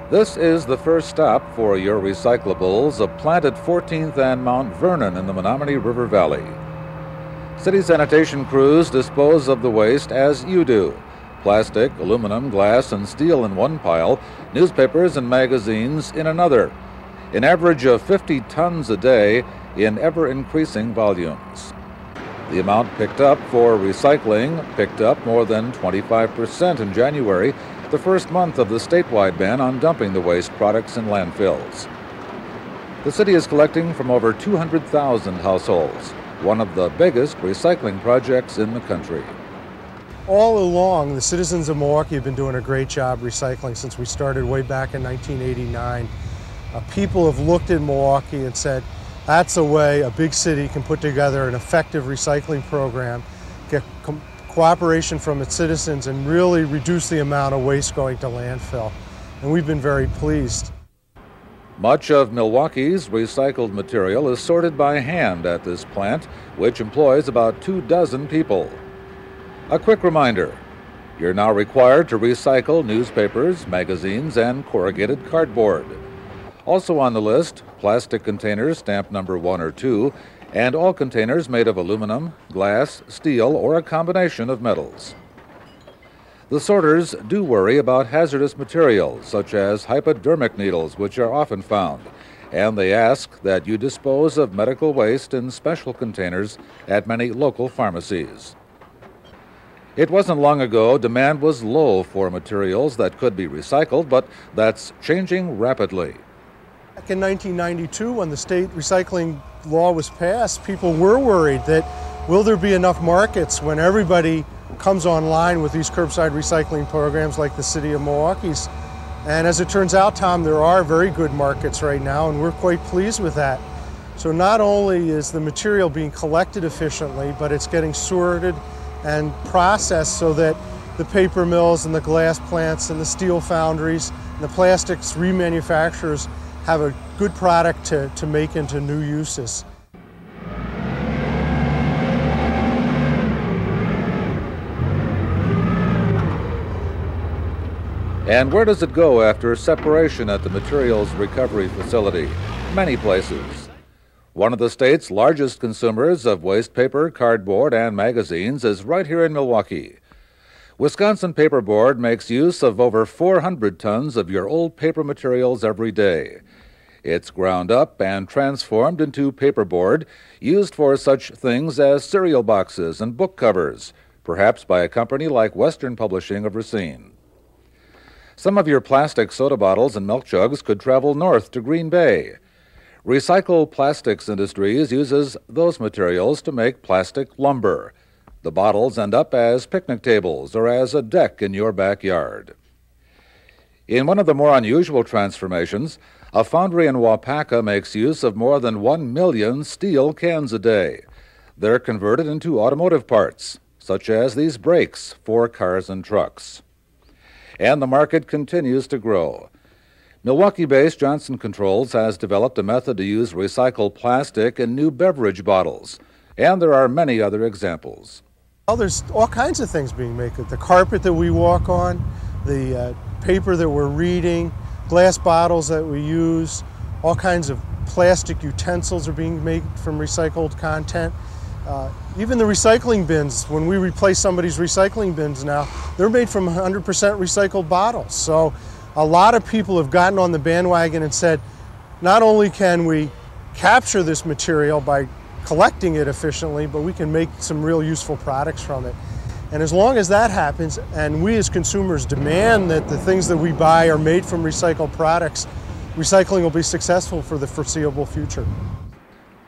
This is the first stop for your recyclables, a plant at 14th and Mount Vernon in the Menominee River Valley. City sanitation crews dispose of the waste as you do. Plastic, aluminum, glass, and steel in one pile, newspapers and magazines in another. An average of 50 tons a day in ever-increasing volumes. The amount picked up for recycling picked up more than 25% in January, the first month of the statewide ban on dumping the waste products in landfills. The city is collecting from over 200,000 households, one of the biggest recycling projects in the country. All along, the citizens of Milwaukee have been doing a great job recycling since we started way back in 1989. People have looked at Milwaukee and said, that's a way a big city can put together an effective recycling program, get cooperation from its citizens, and really reduce the amount of waste going to landfill. And we've been very pleased. Much of Milwaukee's recycled material is sorted by hand at this plant, which employs about 24 people. A quick reminder, you're now required to recycle newspapers, magazines, and corrugated cardboard. Also on the list, plastic containers stamped number 1 or 2, and all containers made of aluminum, glass, steel, or a combination of metals. The sorters do worry about hazardous materials, such as hypodermic needles, which are often found, and they ask that you dispose of medical waste in special containers at many local pharmacies. It wasn't long ago demand was low for materials that could be recycled, but that's changing rapidly. Back in 1992, when the state recycling law was passed, people were worried that will there be enough markets when everybody comes online with these curbside recycling programs like the city of Milwaukee's. And as it turns out, Tom, there are very good markets right now, and we're quite pleased with that. So not only is the material being collected efficiently, but it's getting sorted and processed so that the paper mills and the glass plants and the steel foundries and the plastics remanufacturers have a good product to make into new uses. And where does it go after separation at the materials recovery facility? Many places. One of the state's largest consumers of waste paper, cardboard, and magazines is right here in Milwaukee. Wisconsin Paperboard makes use of over 400 tons of your old paper materials every day. It's ground up and transformed into paperboard, used for such things as cereal boxes and book covers, perhaps by a company like Western Publishing of Racine. Some of your plastic soda bottles and milk jugs could travel north to Green Bay. Recycle Plastics Industries uses those materials to make plastic lumber. The bottles end up as picnic tables or as a deck in your backyard. In one of the more unusual transformations, a foundry in Waupaca makes use of more than 1 million steel cans a day. They're converted into automotive parts, such as these brakes for cars and trucks. And the market continues to grow. Milwaukee-based Johnson Controls has developed a method to use recycled plastic in new beverage bottles, and there are many other examples. Well, there's all kinds of things being made. The carpet that we walk on, the paper that we're reading, glass bottles that we use, all kinds of plastic utensils are being made from recycled content. Even the recycling bins, when we replace somebody's recycling bins now, they're made from 100% recycled bottles. So a lot of people have gotten on the bandwagon and said, not only can we capture this material by collecting it efficiently, but we can make some real useful products from it. And as long as that happens, and we as consumers demand that the things that we buy are made from recycled products, recycling will be successful for the foreseeable future.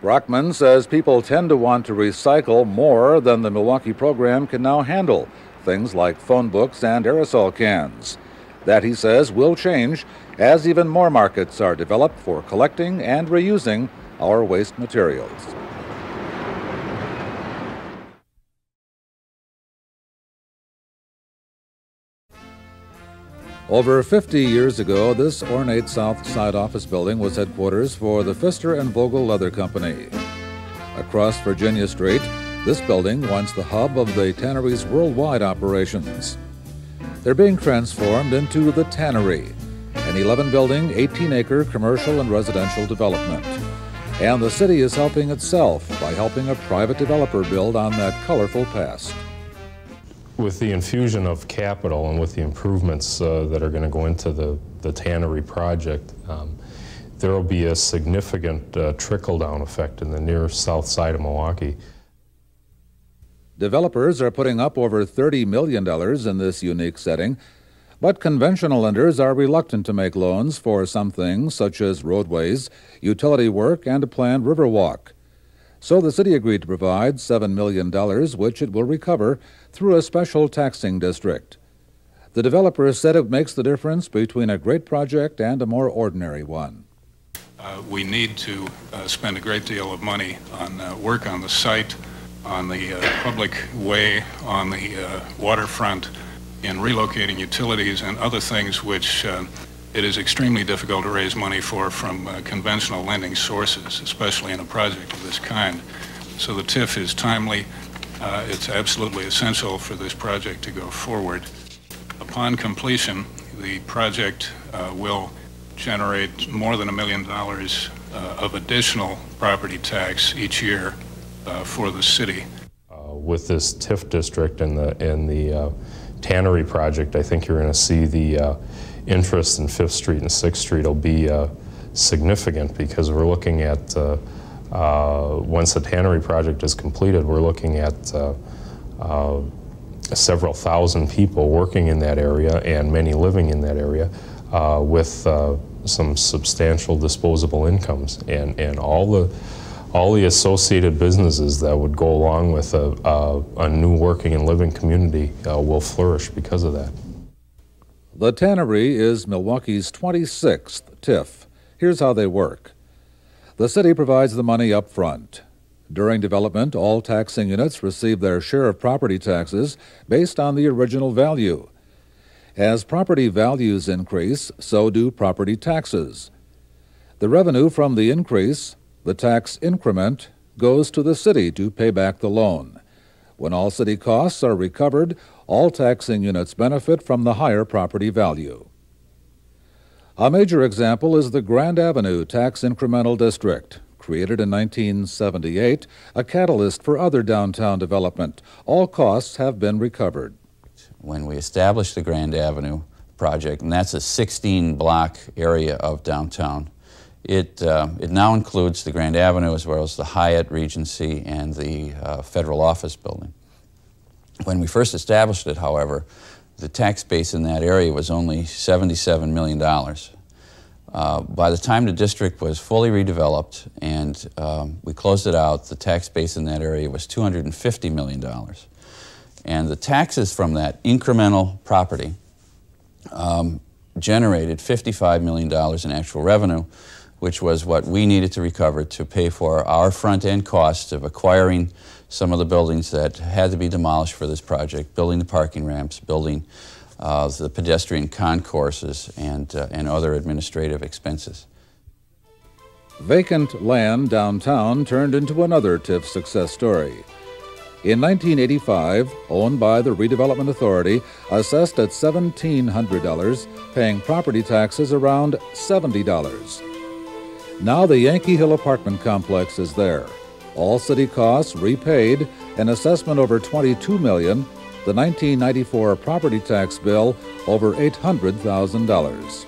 Brockman says people tend to want to recycle more than the Milwaukee program can now handle, things like phone books and aerosol cans. That, he says, will change as even more markets are developed for collecting and reusing our waste materials. Over 50 years ago, this ornate South Side office building was headquarters for the Pfister & Vogel Leather Company. Across Virginia Street, this building once the hub of the tannery's worldwide operations. They're being transformed into the Tannery, an 11-building, 18-acre commercial and residential development. And the city is helping itself by helping a private developer build on that colorful past. With the infusion of capital and with the improvements that are going to go into the tannery project, there will be a significant trickle-down effect in the near south side of Milwaukee. Developers are putting up over $30 million in this unique setting, but conventional lenders are reluctant to make loans for some things such as roadways, utility work, and a planned riverwalk. So the city agreed to provide $7 million, which it will recover through a special taxing district. The developer said it makes the difference between a great project and a more ordinary one. We need to spend a great deal of money on work on the site, on the public way, on the waterfront, in relocating utilities and other things which it is extremely difficult to raise money for from conventional lending sources, especially in a project of this kind. So the TIF is timely. It's absolutely essential for this project to go forward. Upon completion, the project will generate more than $1 million of additional property tax each year for the city. With this TIF district and the tannery project, I think you're going to see the interest in 5th Street and 6th Street will be significant, because we're looking at, once the tannery project is completed, we're looking at several thousand people working in that area and many living in that area with some substantial disposable incomes, and all the associated businesses that would go along with a new working and living community will flourish because of that. The Tannery is Milwaukee's 26th TIF. Here's how they work. The city provides the money up front. During development, all taxing units receive their share of property taxes based on the original value. As property values increase, so do property taxes. The revenue from the increase, the tax increment, goes to the city to pay back the loan. When all city costs are recovered, all taxing units benefit from the higher property value. A major example is the Grand Avenue Tax Incremental District, created in 1978, a catalyst for other downtown development. All costs have been recovered. When we established the Grand Avenue project, and that's a 16-block area of downtown, it now includes the Grand Avenue as well as the Hyatt, Regency, and the federal office building. When we first established it, however, the tax base in that area was only $77 million. By the time the district was fully redeveloped and we closed it out, the tax base in that area was $250 million. And the taxes from that incremental property generated $55 million in actual revenue, which was what we needed to recover to pay for our front-end costs of acquiring some of the buildings that had to be demolished for this project, building the parking ramps, building the pedestrian concourses, and other administrative expenses. Vacant land downtown turned into another TIF success story. In 1985, owned by the Redevelopment Authority, assessed at $1,700, paying property taxes around $70. Now the Yankee Hill apartment complex is there. All city costs repaid, an assessment over $22 million, the 1994 property tax bill over $800,000.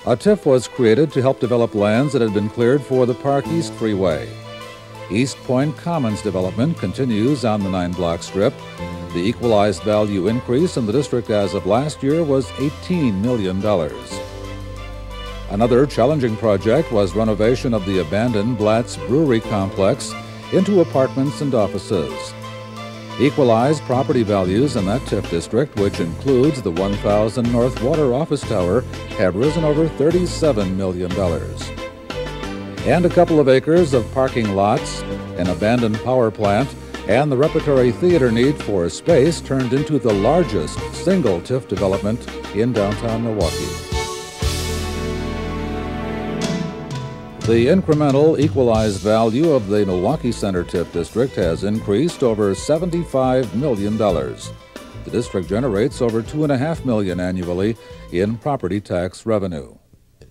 A TIF was created to help develop lands that had been cleared for the Park East Freeway. East Point Commons development continues on the 9-block strip. The equalized value increase in the district as of last year was $18 million. Another challenging project was renovation of the abandoned Blatt's Brewery complex into apartments and offices. Equalized property values in that TIF district, which includes the 1000 North Water Office Tower, have risen over $37 million. And a couple of acres of parking lots, an abandoned power plant, and the repertory theater need for space turned into the largest single TIF development in downtown Milwaukee. The incremental equalized value of the Milwaukee Center TIF district has increased over $75 million. The district generates over $2.5 million annually in property tax revenue.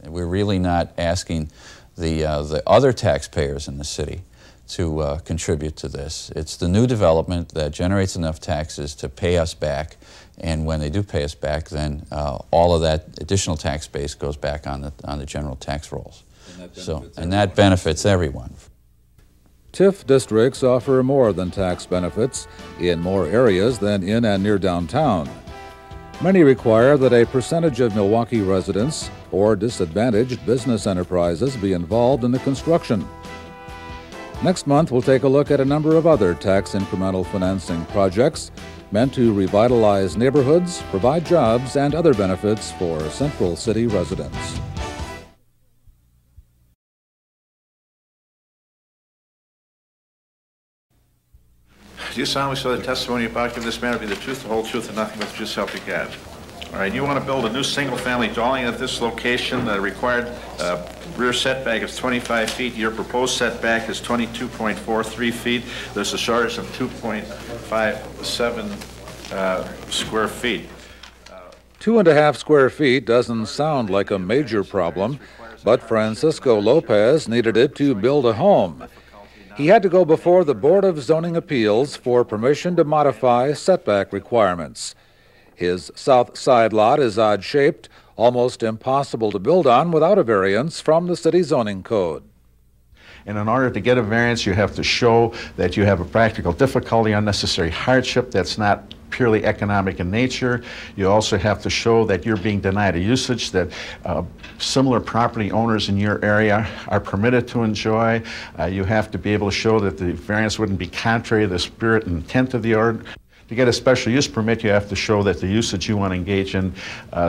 We're really not asking the other taxpayers in the city to contribute to this. It's the new development that generates enough taxes to pay us back, and when they do pay us back, then all of that additional tax base goes back on the general tax rolls. And that benefits everyone. TIF districts offer more than tax benefits in more areas than in and near downtown. Many require that a percentage of Milwaukee residents or disadvantaged business enterprises be involved in the construction. Next month, we'll take a look at a number of other tax incremental financing projects meant to revitalize neighborhoods, provide jobs, and other benefits for Central City residents. Do you solemnly swear the testimony you're about to give this matter be the truth, the whole truth, and nothing but the truth, so help you God? All right, you want to build a new single-family dwelling at this location. The required rear setback is 25 feet. Your proposed setback is 22.43 feet. There's a shortage of 2.57 square feet. 2.5 square feet doesn't sound like a major problem, but Francisco Lopez needed it to build a home. He had to go before the Board of Zoning Appeals for permission to modify setback requirements. His south side lot is odd-shaped, almost impossible to build on without a variance from the city zoning code. And in order to get a variance, you have to show that you have a practical difficulty, unnecessary hardship that's not purely economic in nature. You also have to show that you're being denied a usage that similar property owners in your area are permitted to enjoy. You have to be able to show that the variance wouldn't be contrary to the spirit and intent of the order. To get a special use permit, you have to show that the usage you want to engage in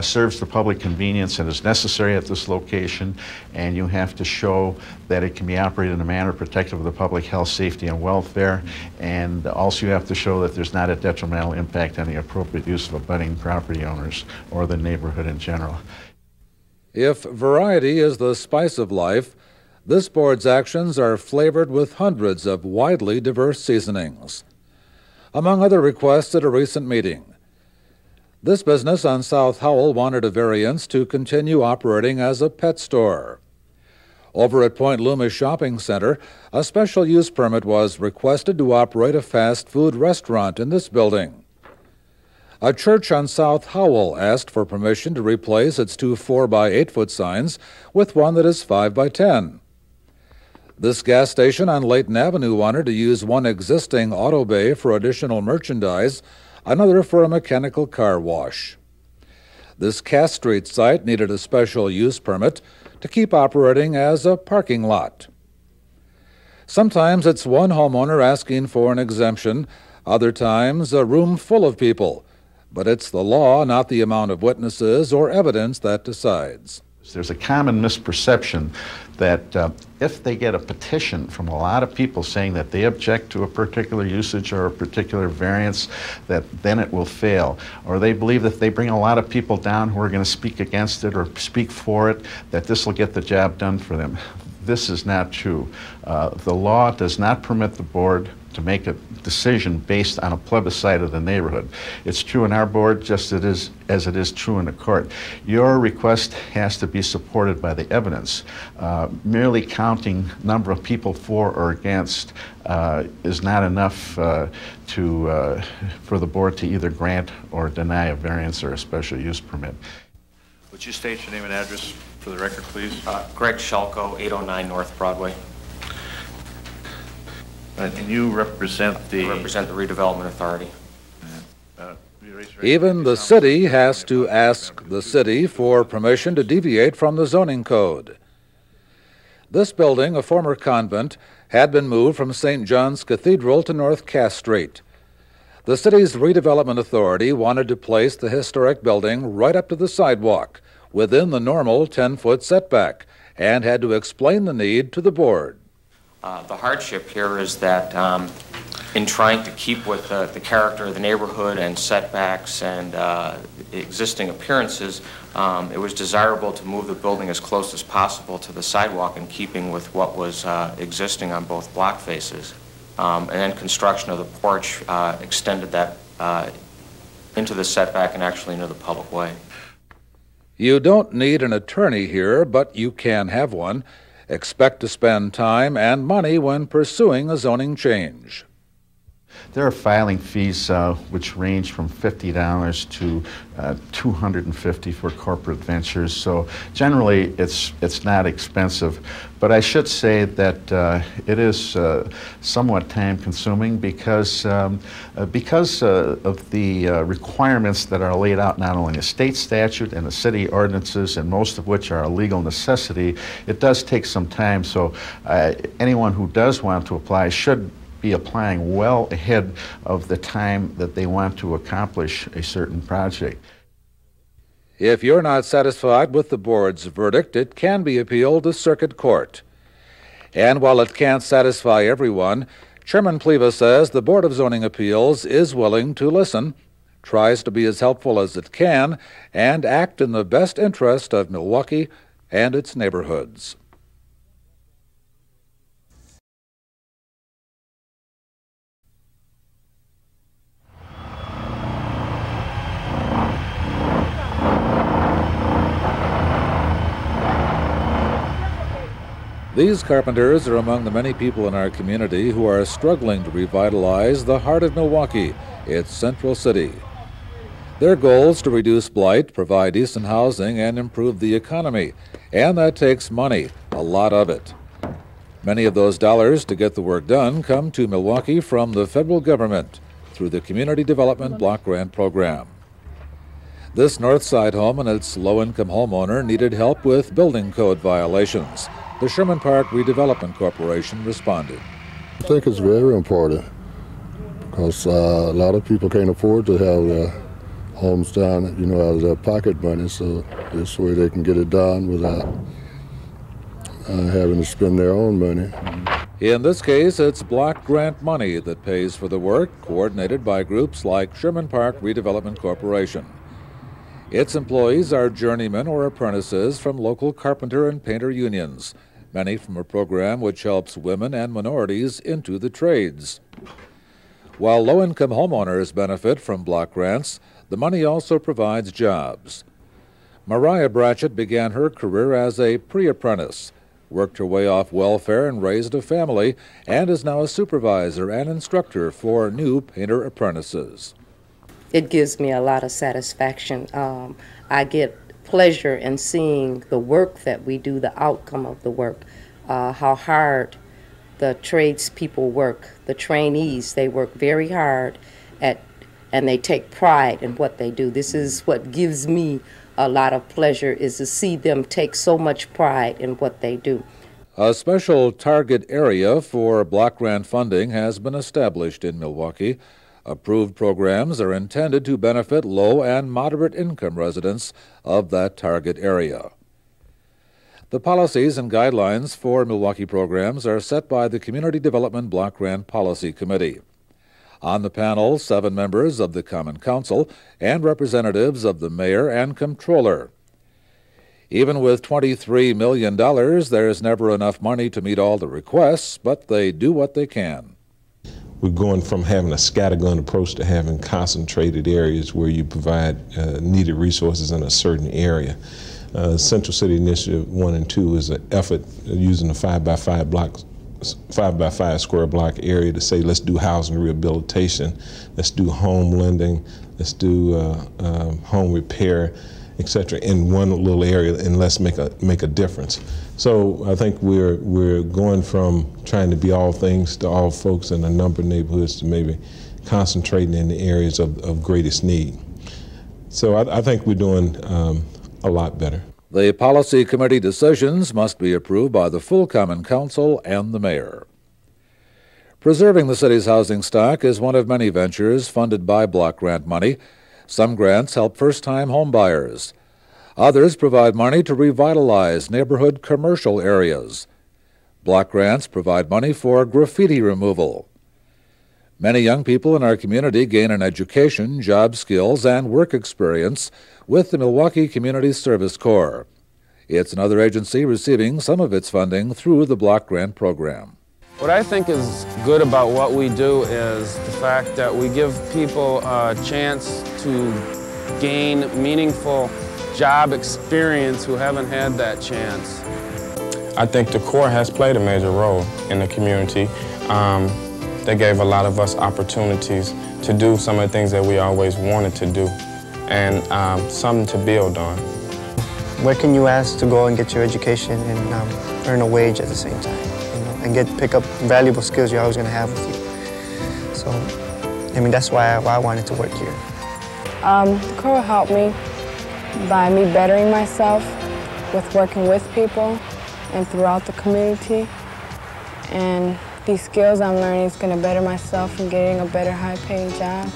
serves the public convenience and is necessary at this location, and you have to show that it can be operated in a manner protective of the public health, safety, and welfare, and also you have to show that there's not a detrimental impact on the appropriate use of abutting property owners or the neighborhood in general. If variety is the spice of life, this board's actions are flavored with hundreds of widely diverse seasonings. Among other requests at a recent meeting, this business on South Howell wanted a variance to continue operating as a pet store. Over at Point Loomis Shopping Center, a special use permit was requested to operate a fast food restaurant in this building. A church on South Howell asked for permission to replace its two 4-by-8-foot signs with one that is 5-by-10. This gas station on Layton Avenue wanted to use one existing auto bay for additional merchandise, another for a mechanical car wash. This Cass Street site needed a special use permit to keep operating as a parking lot. Sometimes it's one homeowner asking for an exemption, other times a room full of people, but it's the law, not the amount of witnesses or evidence, that decides. There's a common misperception that if they get a petition from a lot of people saying that they object to a particular usage or a particular variance, that then it will fail. Or they believe that if they bring a lot of people down who are going to speak against it or speak for it, that this will get the job done for them. This is not true. The law does not permit the board to make a decision based on a plebiscite of the neighborhood. It's true in our board just as it is true in the court. Your request has to be supported by the evidence. Merely counting number of people for or against is not enough for the board to either grant or deny a variance or a special use permit. Would you state your name and address for the record, please? Greg Shalko, 809 North Broadway. And you represent the... I represent the Redevelopment Authority. You Even the city has to ask the city for permission to deviate from the zoning code. This building, a former convent, had been moved from St. John's Cathedral to North Cass Street. The city's redevelopment authority wanted to place the historic building right up to the sidewalk, within the normal 10-foot setback, and had to explain the need to the board. The hardship here is that in trying to keep with the character of the neighborhood and setbacks and existing appearances, it was desirable to move the building as close as possible to the sidewalk in keeping with what was existing on both block faces. And then construction of the porch extended that into the setback and actually into the public way. You don't need an attorney here, but you can have one. Expect to spend time and money when pursuing a zoning change. There are filing fees which range from $50 to $250 for corporate ventures. So generally, it's not expensive. But I should say that it is somewhat time-consuming because of the requirements that are laid out not only in the state statute and the city ordinances, and most of which are a legal necessity. It does take some time. So anyone who does want to apply should be applying well ahead of the time that they want to accomplish a certain project. If you're not satisfied with the board's verdict, it can be appealed to circuit court. And while it can't satisfy everyone, Chairman Pleva says the Board of Zoning Appeals is willing to listen, tries to be as helpful as it can, and act in the best interest of Milwaukee and its neighborhoods. These carpenters are among the many people in our community who are struggling to revitalize the heart of Milwaukee, its central city. Their goal is to reduce blight, provide decent housing, and improve the economy, and that takes money, a lot of it. Many of those dollars to get the work done come to Milwaukee from the federal government through the Community Development Block Grant Program. This North Side home and its low-income homeowner needed help with building code violations. The Sherman Park Redevelopment Corporation responded. I think it's very important because a lot of people can't afford to have their homes done, out of their pocket money, so this way they can get it done without having to spend their own money. In this case, it's block grant money that pays for the work, coordinated by groups like Sherman Park Redevelopment Corporation. Its employees are journeymen or apprentices from local carpenter and painter unions, many from a program which helps women and minorities into the trades. While low-income homeowners benefit from block grants, the money also provides jobs. Mariah Bratchett began her career as a pre-apprentice, worked her way off welfare and raised a family, and is now a supervisor and instructor for new painter apprentices. It gives me a lot of satisfaction. I get pleasure in seeing the work that we do, the outcome of the work, how hard the tradespeople work. The trainees, they work very hard and they take pride in what they do. This is what gives me a lot of pleasure, is to see them take so much pride in what they do. A special target area for block grant funding has been established in Milwaukee. Approved programs are intended to benefit low and moderate income residents of that target area. The policies and guidelines for Milwaukee programs are set by the Community Development Block Grant Policy Committee. On the panel, 7 members of the Common Council and representatives of the mayor and comptroller. Even with $23 million, there's never enough money to meet all the requests, but they do what they can. We're going from having a scattergun approach to having concentrated areas where you provide needed resources in a certain area. Central City Initiative 1 and 2 is an effort using a 5x5 square block area to say, let's do housing rehabilitation, let's do home lending, let's do home repair, etc. in one little area, and let's make a difference. So I think we're going from trying to be all things to all folks in a number of neighborhoods to maybe concentrating in the areas of greatest need. So I think we're doing a lot better. The policy committee decisions must be approved by the full Common Council and the mayor. Preserving the city's housing stock is one of many ventures funded by block grant money. Some grants help first-time home buyers. Others provide money to revitalize neighborhood commercial areas. Block grants provide money for graffiti removal. Many young people in our community gain an education, job skills, and work experience with the Milwaukee Community Service Corps. It's another agency receiving some of its funding through the block grant program. What I think is good about what we do is the fact that we give people a chance to gain meaningful job experience who haven't had that chance. I think the Corps has played a major role in the community. They gave a lot of us opportunities to do some of the things that we always wanted to do and something to build on. Where can you ask to go and get your education and earn a wage at the same time? And pick up valuable skills you're always going to have with you. So, I mean, that's why I wanted to work here. The Corps helped me by me bettering myself with working with people and throughout the community. And these skills I'm learning is going to better myself in getting a better high-paying job.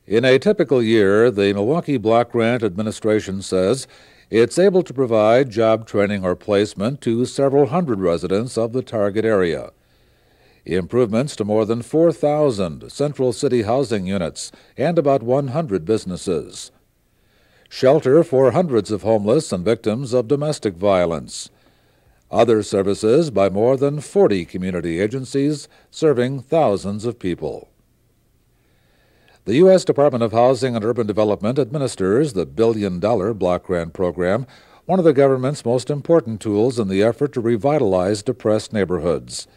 In a typical year, the Milwaukee Block Grant Administration says it's able to provide job training or placement to several hundred residents of the target area. Improvements to more than 4,000 central city housing units and about 100 businesses. Shelter for hundreds of homeless and victims of domestic violence. Other services by more than 40 community agencies serving thousands of people. The U.S. Department of Housing and Urban Development administers the billion-dollar block grant program, one of the government's most important tools in the effort to revitalize depressed neighborhoods.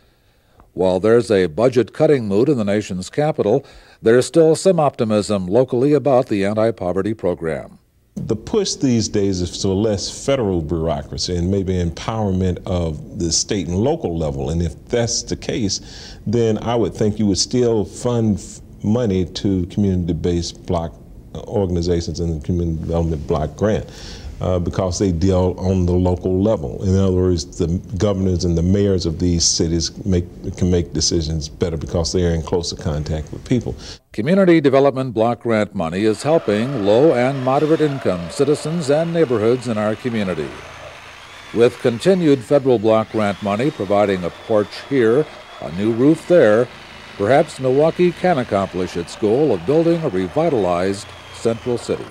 While there's a budget-cutting mood in the nation's capital, there's still some optimism locally about the anti-poverty program. The push these days is to less federal bureaucracy and maybe empowerment of the state and local level. And if that's the case, then I would think you would still fund money to community-based block organizations and the community development block grant because they deal on the local level. In other words, the governors and the mayors of these cities can make decisions better because they are in closer contact with people. Community development block grant money is helping low and moderate income citizens and neighborhoods in our community. With continued federal block grant money providing a porch here, a new roof there, perhaps Milwaukee can accomplish its goal of building a revitalized central city.